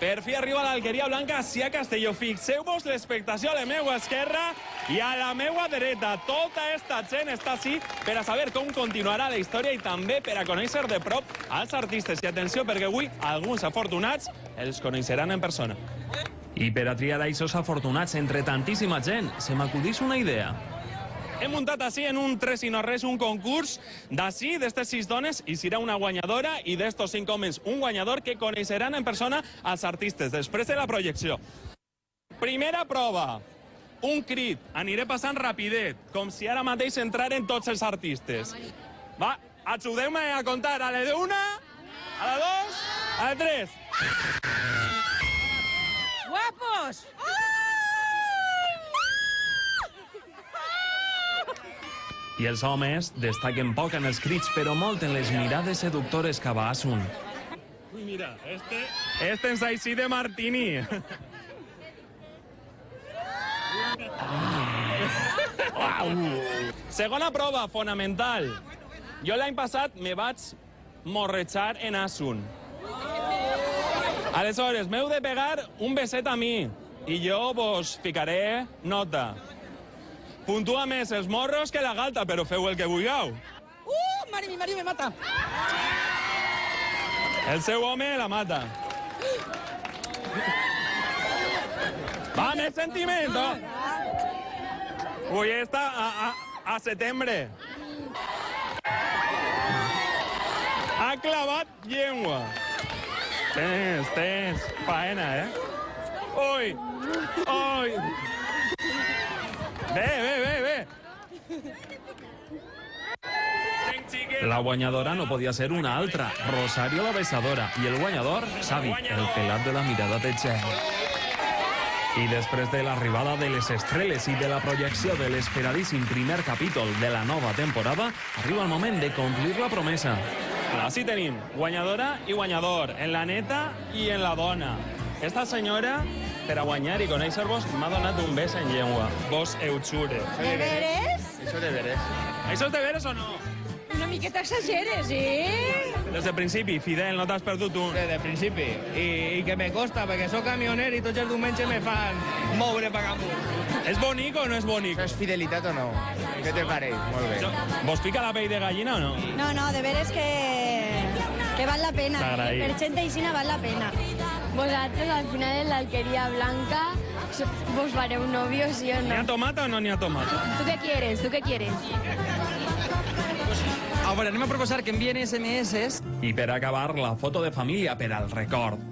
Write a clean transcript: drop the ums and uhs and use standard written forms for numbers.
Per fi arriba l'Alqueria Blanca a Castelló. Fixeu-vos l'expectació a la meua esquerra i a la meua dreta. Tota esta gent està així per a saber com continuarà la història i també per a conèixer de prop als artistes. I atenció, perquè avui alguns afortunats els coneixeran en persona. I per a triar aquests afortunats entre tantíssima gent, se m'acudeix una idea. Hem muntat així en un 3 i no res un concurs d'ací, d'estes 6 dones, i serà una guanyadora, i d'estos 5 homes un guanyador que coneixeran en persona els artistes després de la projecció. Primera prova, un crit. Aniré passant rapidet, com si ara mateix entraren tots els artistes. Va, ajudeu-me a comptar a la d'1, a la 2, a la 3. Guapos! I els homes destaquen poc en els crits, però molt en les mirades seductores cap a Asun. Ui, mira, este és així de Martini. Segona prova, fonamental. Jo l'any passat me vaig morrejar en Asun. Aleshores, m'heu de pegar un beset a mi i jo vos ficaré nota. Puntua més els morros que la galta, però feu el que vulgueu. Mi marido me mata. El seu home la mata. Va, més sentiment. Ui, està a setembre. Ha clavat llengua. Tens, faena, Ui, ui. Ve. La guanyadora no podia ser una altra, Rosario la Besadora, i el guanyador, Xavi, el pelat de la mirada de gel. I després de l'arribada de les estrelles i de la projecció de l'esperadíssim primer capítol de la nova temporada, arriba el moment de complir la promesa. Així tenim guanyadora i guanyador, en la neta i en la dona. Esta senyora, per a guanyar i conèixer-vos, m'ha donat un bes en llengua. Vos ho jure. ¿De veres? Això és de veres. Això és de veres o no? Una miqueta exageres, eh? Des del principi, Fidel, no t'has perdut un. Des del principi. I que me costa, perquè soc camioner i tots els diumenges me fan moure per amunt. És bonic o no és bonic? Això és fidelitat o no? Què te pareix? Molt bé. Vos pica la pell de gallina o no? No, de veres que val la pena. T'agraïm. Per gent aixina val la pena. Vosaltres, al final, en l'Alqueria Blanca, vos fareu novios, sí o ¿Ni no? a tomata o no ni a tomata? ¿Tú qué quieres? ¿Tú qué quieres? A veure, anem a proposar que envien SMS. I per acabar, la foto de família per al record.